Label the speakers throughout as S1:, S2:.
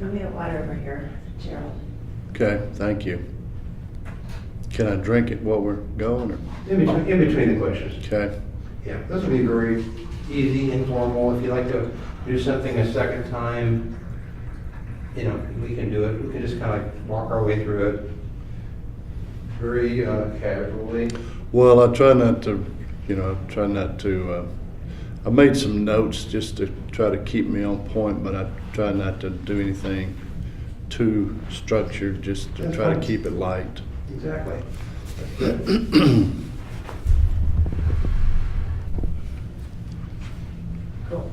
S1: Let me get water over here, Jerald.
S2: Okay, thank you. Can I drink it while we're going? Or?
S3: In between the questions.
S2: Okay.
S3: Yeah, this will be very easy, informal. If you like to do something a second time, you know, we can do it. We can just kind of like walk our way through it very casually.
S2: Well, I try not to, I made some notes just to try to keep me on point, but I try not to do anything too structured, just to
S3: That's
S2: try
S3: fine.
S2: to keep it light.
S3: Exactly. That's good. Cool.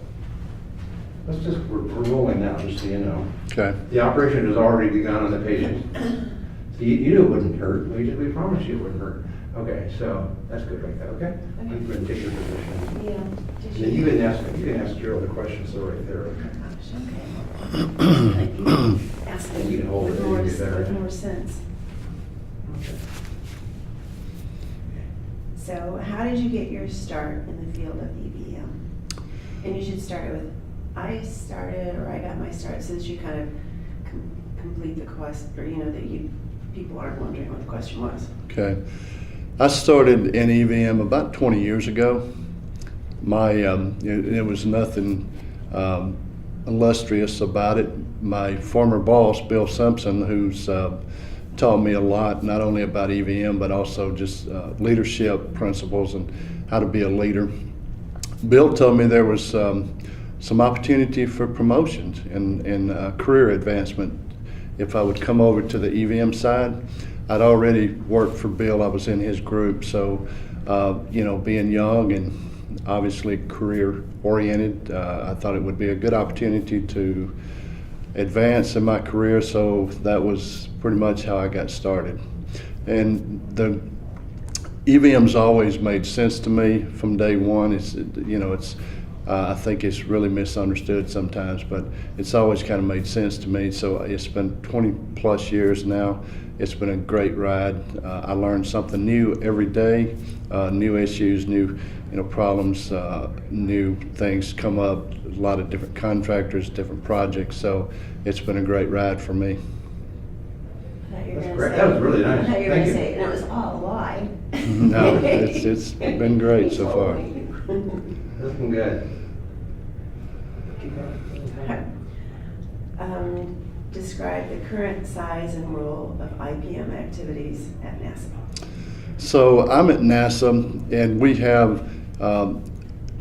S3: Let's just, we're rolling now, just so you know.
S2: Okay.
S3: The operation has already begun on the patient. So you knew it wouldn't hurt. We promised you it wouldn't hurt. Okay, so that's good like that, okay?
S1: Okay.
S3: You can take your position.
S1: Yeah.
S3: And then you can ask Jerald the questions, so right there.
S1: Okay. Ask
S3: And you can hold
S1: with
S3: it,
S1: more,
S3: you get that, right?
S1: more sense.
S3: Okay.
S1: So how did you get your start in the field of EVM? And you should start with, I started, or I got my start, so that you kind of complete the question, or that people aren't wondering what the question was.
S2: Okay. I started in EVM about 20 years ago. It was nothing illustrious about it. My former boss, Bill Simpson, who's taught me a lot, not only about EVM, but also just leadership principles and how to be a leader. Bill told me there was some opportunity for promotions and career advancement if I would come over to the EVM side. I'd already worked for Bill. I was in his group, so being young and obviously career oriented, I thought it would be a good opportunity to advance in my career. So that was pretty much how I got started. And the EVM's always made sense to me from day one. I think it's really misunderstood sometimes, but it's always kind of made sense to me. So it's been 20 plus years now. It's been a great ride. I learn something new every day, new issues, new problems, new things come up, a lot of different contractors, different projects. So it's been a great ride for me.
S3: That's great. That was really nice.
S1: I thought you were
S3: Thank
S1: going to
S3: you.
S1: say, and it was all a lie.
S2: No, it's been great so far.
S3: Looking good. Keep going.
S1: Describe the current size and role of IPM activities at NASA.
S2: So I'm at NASA, and we have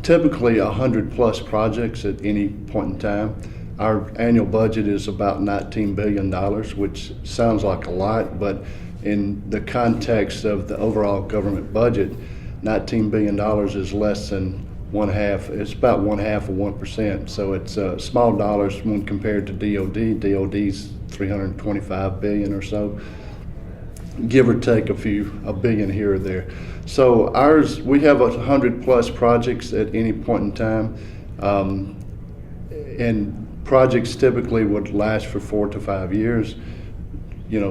S2: typically 100 plus projects at any point in time. Our annual budget is about $19 billion, which sounds like a lot, but in the context of the overall government budget, $19 billion is less than one half. It's about 1/2 of 1%. So it's small dollars when compared to DOD. DOD's 325 billion or so, give or take a billion here or there. So we have 100 plus projects at any point in time, and projects typically would last for 4 to 5 years.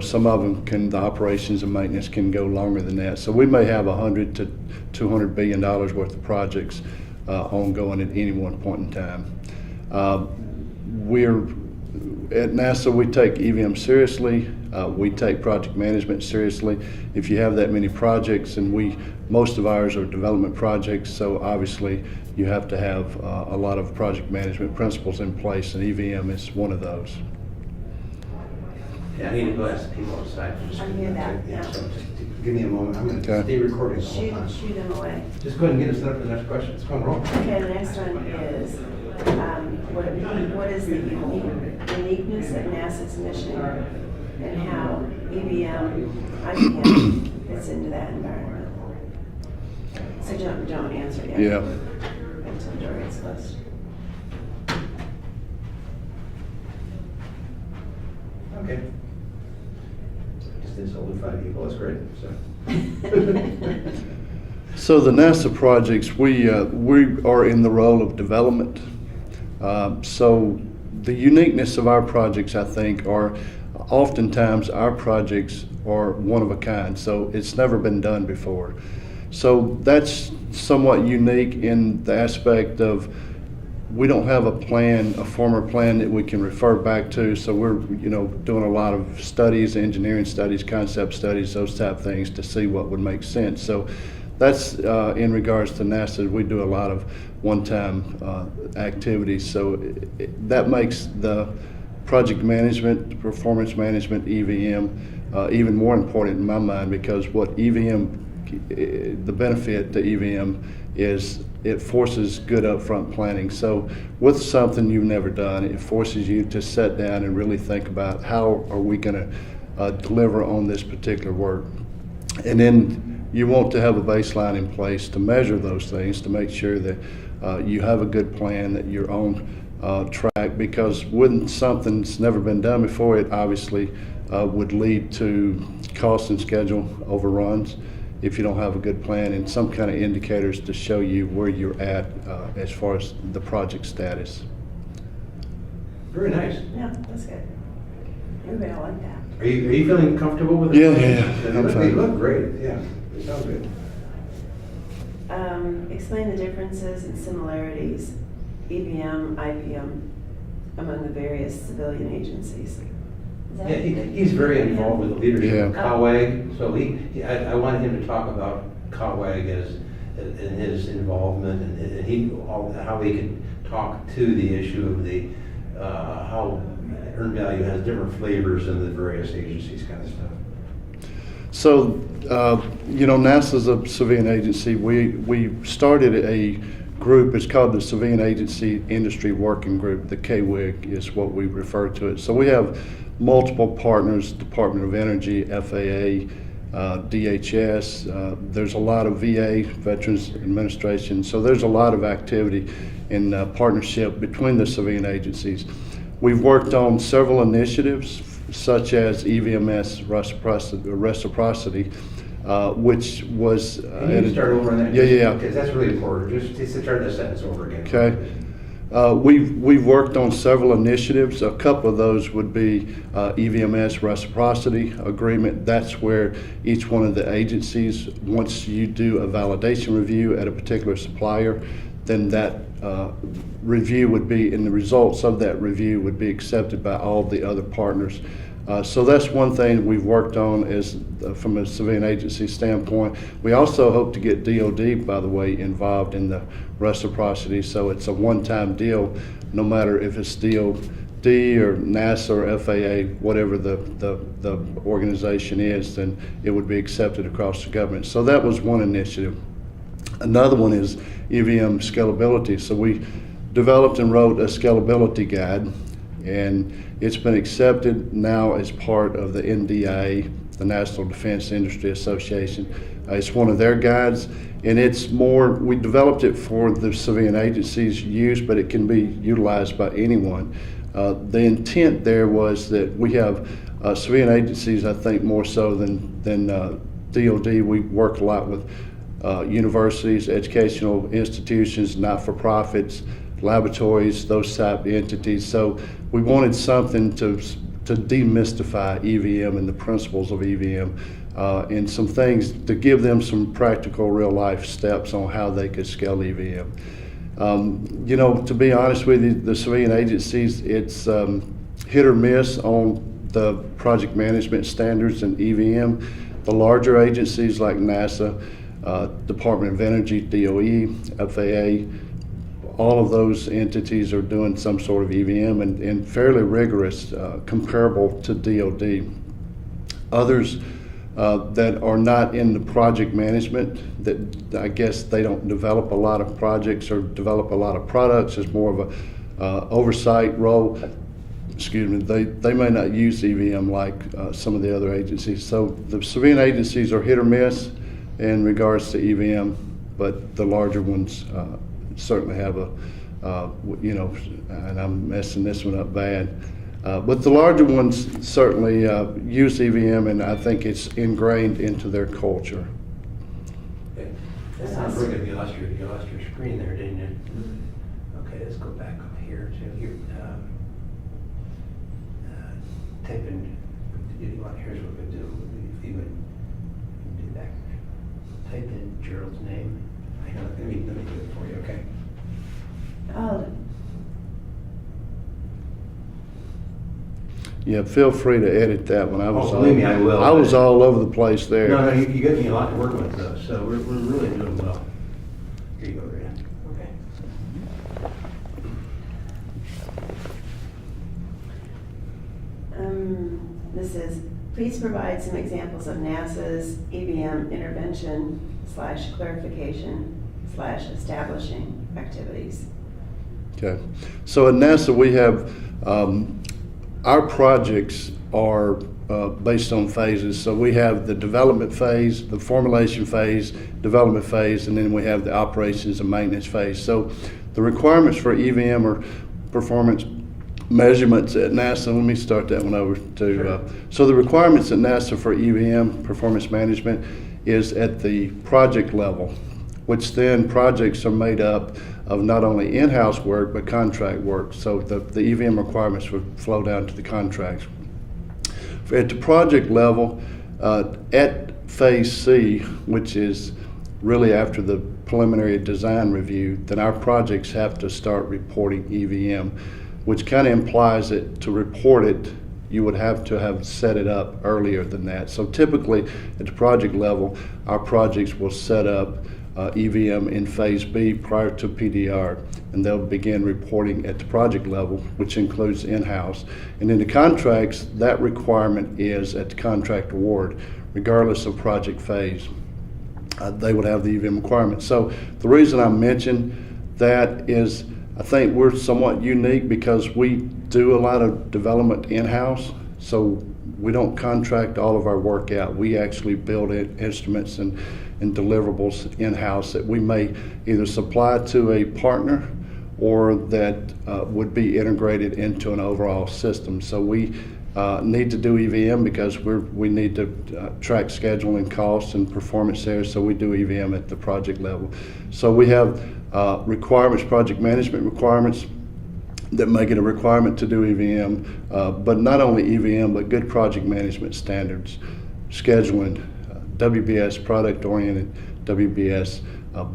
S2: Some of them the operations and maintenance can go longer than that. So we may have 100 to $200 billion worth of projects ongoing at any one point in time. At NASA, we take EVM seriously. We take project management seriously. If you have that many projects, and most of ours are development projects, so obviously you have to have a lot of project management principles in place, and EVM is one of those.
S3: Yeah, I need to go ask the people outside.
S1: I hear that, yeah.
S3: So just give me a moment. I'm going to
S2: Okay.
S3: stay recording the whole
S1: Shoot,
S3: time.
S1: shoot them away.
S3: Just go ahead and get us set up for the next question. It's going wrong.
S1: Okay, the next one is, what is the uniqueness of NASA's mission and how IBM fits into that environment? So don't answer yet.
S2: Yeah.
S1: Until the door gets closed.
S3: Okay. Just insulted 5 people. That's great. So.
S2: So the NASA projects, we are in the role of development. So the uniqueness of our projects, I think, are oftentimes our projects are one of a kind. So it's never been done before. So that's somewhat unique in the aspect of we don't have a plan, a former plan that we can refer back to. So we're, doing a lot of studies, engineering studies, concept studies, those type of things to see what would make sense. So that's in regards to NASA. We do a lot of one-time activities. So that makes the project management, performance management, EVM, even more important in my mind, because what EVM, the benefit to EVM is it forces good upfront planning. So with something you've never done, it forces you to sit down and really think about how are we going to deliver on this particular work. And then you want to have a baseline in place to measure those things, to make sure that you have a good plan, that you're on track, because when something's never been done before, it obviously would lead to cost and schedule overruns if you don't have a good plan and some kind of indicators to show you where you're at as far as the project status.
S3: Very nice.
S1: Yeah, that's good. Everybody will like that.
S3: Are you feeling comfortable with it?
S2: Yeah.
S3: They look great, yeah. They sound good.
S1: Explain the differences and similarities, EVM, IPM, among the various civilian agencies. Is that-
S3: Yeah, he's very involved with the leadership of
S2: Yeah.
S3: CAWAG, so I wanted him to talk about CAWAG and his involvement and how he can talk to the issue of how earned value has different flavors in the various agencies kind of stuff.
S2: So, NASA's a civilian agency. We started a group, it's called the Civilian Agency Industry Working Group, the KWIG is what we refer to it. So we have multiple partners, Department of Energy, FAA, DHS, there's a lot of VA, Veterans Administration, so there's a lot of activity in partnership between the civilian agencies. We've worked on several initiatives, such as EVMS reciprocity, which was...
S3: Can you start over on that?
S2: Yeah.
S3: Because that's really important. Just to start that sentence over again.
S2: Okay. We've worked on several initiatives. A couple of those would be EVMS reciprocity agreement. That's where each one of the agencies, once you do a validation review at a particular supplier, then that review would be, and the results of that review would be accepted by all the other partners. So that's one thing we've worked on is from a civilian agency standpoint. We also hope to get DOD, by the way, involved in the reciprocity. So it's a one-time deal, no matter if it's DOD or NASA or FAA, whatever the organization is, then it would be accepted across the government. So that was one initiative. Another one is EVM scalability. So we developed and wrote a scalability guide, and it's been accepted now as part of the NDIA, the National Defense Industry Association. It's one of their guides, and it's more, we developed it for the civilian agencies' use, but it can be utilized by anyone. The intent there was that we have civilian agencies, I think more so than DOD. We work a lot with universities, educational institutions, not-for-profits, laboratories, those type of entities. So we wanted something to demystify EVM and the principles of EVM, and some things to give them some practical real-life steps on how they could scale EVM. To be honest with you, the civilian agencies, it's hit or miss on the project management standards and EVM. The larger agencies like NASA, Department of Energy, DOE, FAA, all of those entities are doing some sort of EVM and fairly rigorous, comparable to DOD. Others that are not in the project management, that I guess they don't develop a lot of projects or develop a lot of products, it's more of a oversight role. Excuse me, they may not use EVM like some of the other agencies. So the civilian agencies are hit or miss in regards to EVM, but the larger ones certainly have and I'm messing this one up bad. But the larger ones certainly use EVM, and I think it's ingrained into their culture.
S3: Okay. That's not very good. You lost your screen there, didn't you? Okay, let's go back up here to here. Type in. Here's what we do. If you would do that. Type in Jerald's name. Let me do it for you, okay?
S1: Oh,
S2: Yeah, feel free to edit that one.
S3: Believe me, I will.
S2: I was all over the place there.
S3: No, you get me a lot to work with though, so we're really doing well. Here you go, Grant. Okay.
S1: This is, please provide some examples of NASA's EVM intervention / clarification / establishing activities.
S2: Okay. So at NASA, we have, our projects are based on phases. So we have the development phase, the formulation phase, development phase, and then we have the operations and maintenance phase. So the requirements for EVM are performance measurements at NASA. Let me start that one over to.
S3: Sure.
S2: So the requirements at NASA for EVM performance management is at the project level, which then projects are made up of not only in-house work but contract work. So the EVM requirements would flow down to the contracts. At the project level, at phase C, which is really after the preliminary design review, then our projects have to start reporting EVM, which kind of implies that to report it, you would have to have set it up earlier than that. So typically at the project level, our projects will set up EVM in phase B prior to PDR, and they'll begin reporting at the project level, which includes in-house. And in the contracts, that requirement is at the contract award, regardless of project phase. They would have the EVM requirement. So the reason I mention that is I think we're somewhat unique because we do a lot of development in-house, so we don't contract all of our work out. We actually build instruments and deliverables in-house that we may either supply to a partner or that would be integrated into an overall system. So we need to do EVM because we need to track scheduling costs and performance there, so we do EVM at the project level. So we have requirements, project management requirements that make it a requirement to do EVM, but not only EVM, but good project management standards, scheduling, WBS, product-oriented WBS,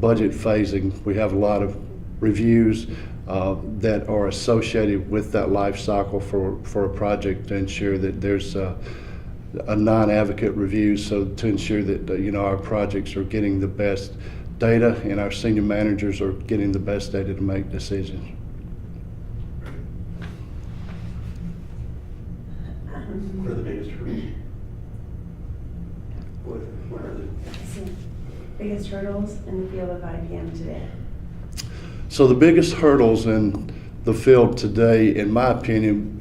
S2: budget phasing. We have a lot of reviews that are associated with that life cycle for a project to ensure that there's a non-advocate review, so to ensure that our projects are getting the best data and our senior managers are getting the best data to make decisions.
S3: What are the biggest hurdles? What are the
S1: Biggest hurdles in the field of IBM today?
S2: So the biggest hurdles in the field today, in my opinion,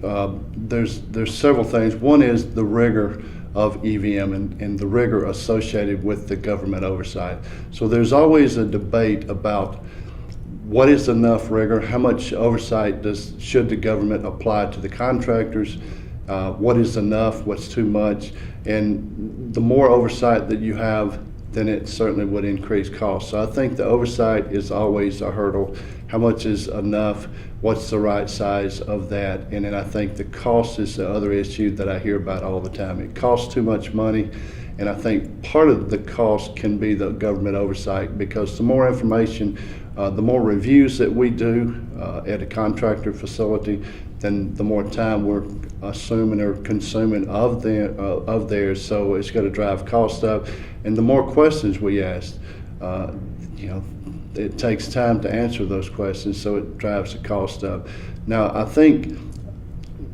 S2: there's several things. One is the rigor of EVM and the rigor associated with the government oversight. So there's always a debate about what is enough rigor, how much oversight should the government apply to the contractors, what is enough, what's too much, and the more oversight that you have, then it certainly would increase costs. So I think the oversight is always a hurdle. How much is enough? What's the right size of that? And then I think the cost is the other issue that I hear about all the time. It costs too much money, and I think part of the cost can be the government oversight, because the more information, the more reviews that we do at a contractor facility, then the more time we're assuming or consuming of theirs. So it's going to drive cost up, and the more questions we ask, it takes time to answer those questions, so it drives the cost up. Now, I think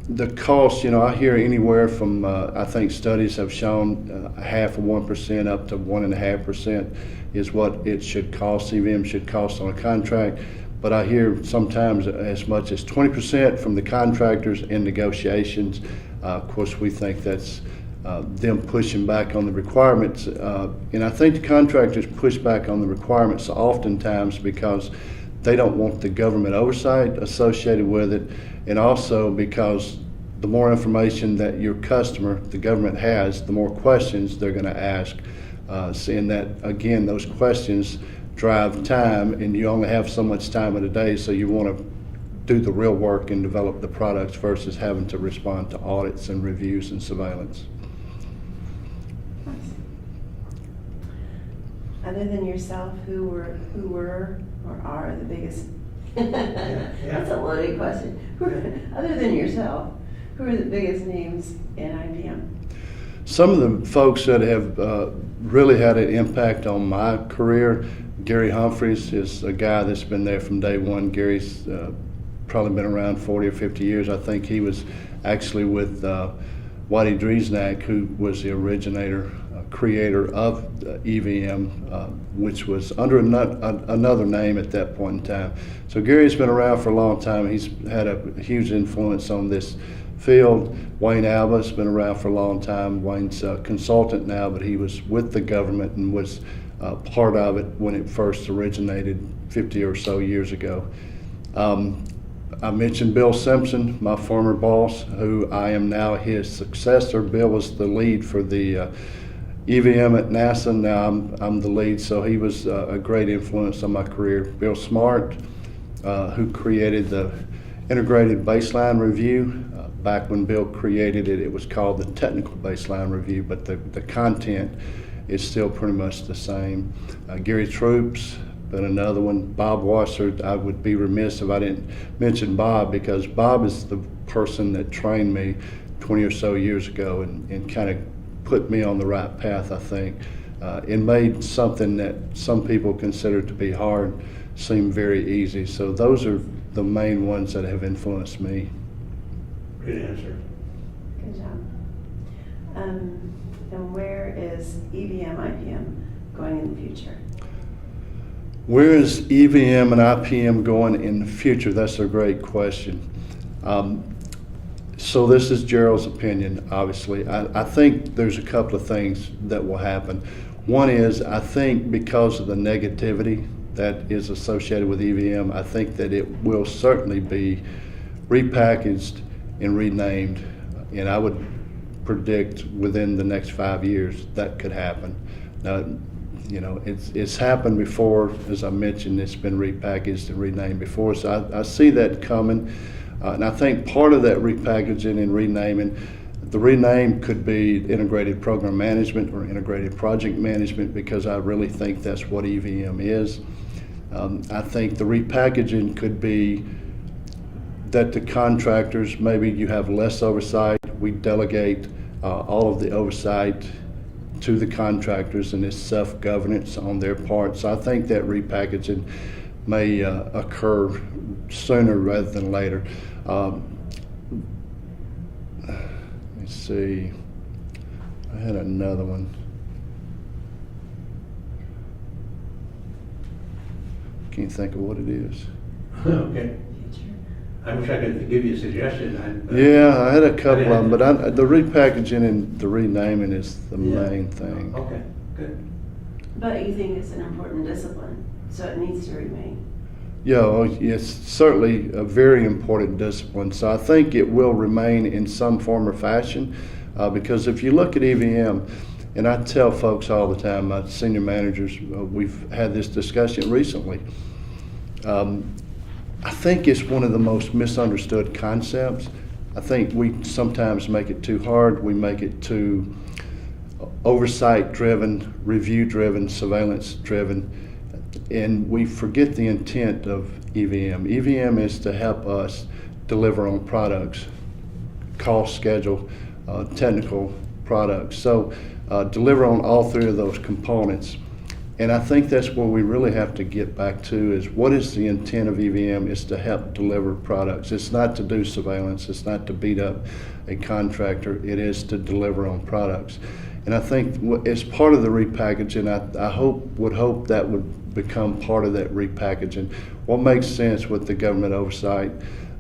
S2: the cost, I hear anywhere from, I think studies have shown 0.5% up to 1.5% is what it should cost, EVM should cost on a contract. But I hear sometimes as much as 20% from the contractors in negotiations. Of course, we think that's them pushing back on the requirements. And I think the contractors push back on the requirements oftentimes because they don't want the government oversight associated with it, and also because the more information that your customer, the government, has, the more questions they're going to ask. Seeing that, again, those questions drive time, and you only have so much time in a day, so you want to do the real work and develop the products versus having to respond to audits and reviews and surveillance.
S1: Other than yourself, who were or are the biggest?
S3: Yeah.
S1: That's a loaded question. Other than yourself, Who are the biggest names in IBM?
S2: Some of the folks that have really had an impact on my career, Gary Humphreys is a guy that's been there from day one. Gary's probably been around 40 or 50 years. I think he was actually with Whitey Driesnack, who was the originator, creator of EVM, which was under another name at that point in time. So Gary's been around for a long time. He's had a huge influence on this field. Wayne Alba's been around for a long time. Wayne's a consultant now, but he was with the government and was part of it when it first originated 50 or so years ago. I mentioned Bill Simpson, my former boss, who I am now his successor. Bill was the lead for the EVM at NASA. Now I'm the lead, so he was a great influence on my career. Bill Smart, who created the Integrated Baseline Review. Back when Bill created it, it was called the Technical Baseline Review, but the content is still pretty much the same. Gary Troops, been another one. Bob Wasser, I would be remiss if I didn't mention Bob, because Bob is the person that trained me 20 or so years ago and kind of put me on the right path, I think. It made something that some people consider to be hard seem very easy. So those are the main ones that have influenced me.
S3: Good answer.
S1: Good job. And where is EVM, IPM going in the future?
S2: Where is EVM and IPM going in the future? That's a great question. So this is Jerald's opinion, obviously. I think there's a couple of things that will happen. One is, I think because of the negativity that is associated with EVM, I think that it will certainly be repackaged and renamed, and I would predict within the next 5 years that could happen. Now, you know, it's happened before. As I mentioned, it's been repackaged and renamed before, so I see that coming. And I think part of that repackaging and renaming, the rename could be Integrated Program Management or Integrated Project Management, because I really think that's what EVM is. I think the repackaging could be that the contractors, maybe you have less oversight. We delegate all of the oversight to the contractors, and it's self-governance on their part. So I think that repackaging may occur sooner rather than later. Let's see, I had another one. Can't think of what it is.
S3: Okay. I wish I could give you a suggestion.
S2: Yeah, I had a couple of them, but the repackaging and the renaming is the
S3: Yeah.
S2: main thing.
S3: Okay, good.
S1: But you think it's an important discipline, so it needs to remain.
S2: Yeah, well, it's certainly a very important discipline. So I think it will remain in some form or fashion, because if you look at EVM, and I tell folks all the time, my senior managers, we've had this discussion recently. I think it's one of the most misunderstood concepts. I think we sometimes make it too hard. We make it too oversight-driven, review-driven, surveillance-driven, and we forget the intent of EVM. EVM is to help us deliver on products, cost, schedule, technical products. So deliver on all three of those components. And I think that's where we really have to get back to, is what is the intent of EVM? Is to help deliver products. It's not to do surveillance. It's not to beat up a contractor. It is to deliver on products. And I think as part of the repackaging, I would hope that would become part of that repackaging. What makes sense with the government oversight?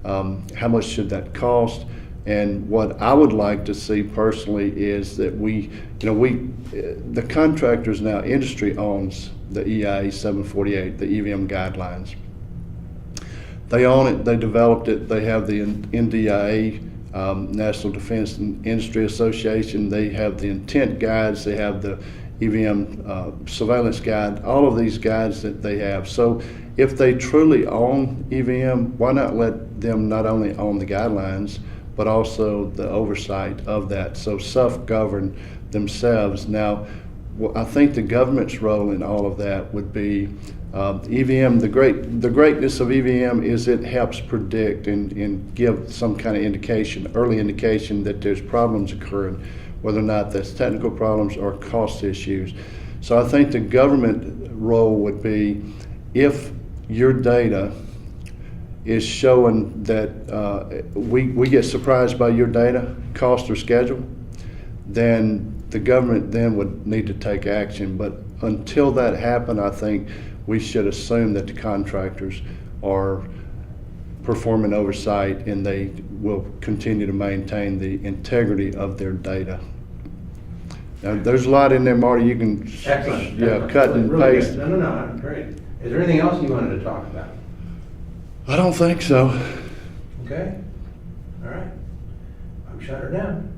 S2: How much should that cost? And what I would like to see personally is that the contractors now, industry owns the EIA 748, the EVM guidelines. They own it, they developed it, they have the NDIA, National Defense and Industry Association, they have the intent guides, they have the EVM surveillance guide, all of these guides that they have. So if they truly own EVM, why not let them not only own the guidelines, but also the oversight of that, so self-govern themselves. Now, well, I think the government's role in all of that would be EVM. The greatness of EVM is it helps predict and give some kind of indication, early indication that there's problems occurring, whether or not that's technical problems or cost issues. So I think the government role would be if your data is showing that we get surprised by your data, cost or schedule, then the government then would need to take action. But until that happen, I think we should assume that the contractors are performing oversight and they will continue to maintain the integrity of their data. Now, there's a lot in there, Marty. You can
S3: Excellent.
S2: cut and
S3: Really
S2: paste.
S3: good. No, great. Is there anything else you wanted to talk about?
S2: I don't think so.
S3: Okay. All right. I'm shut her down.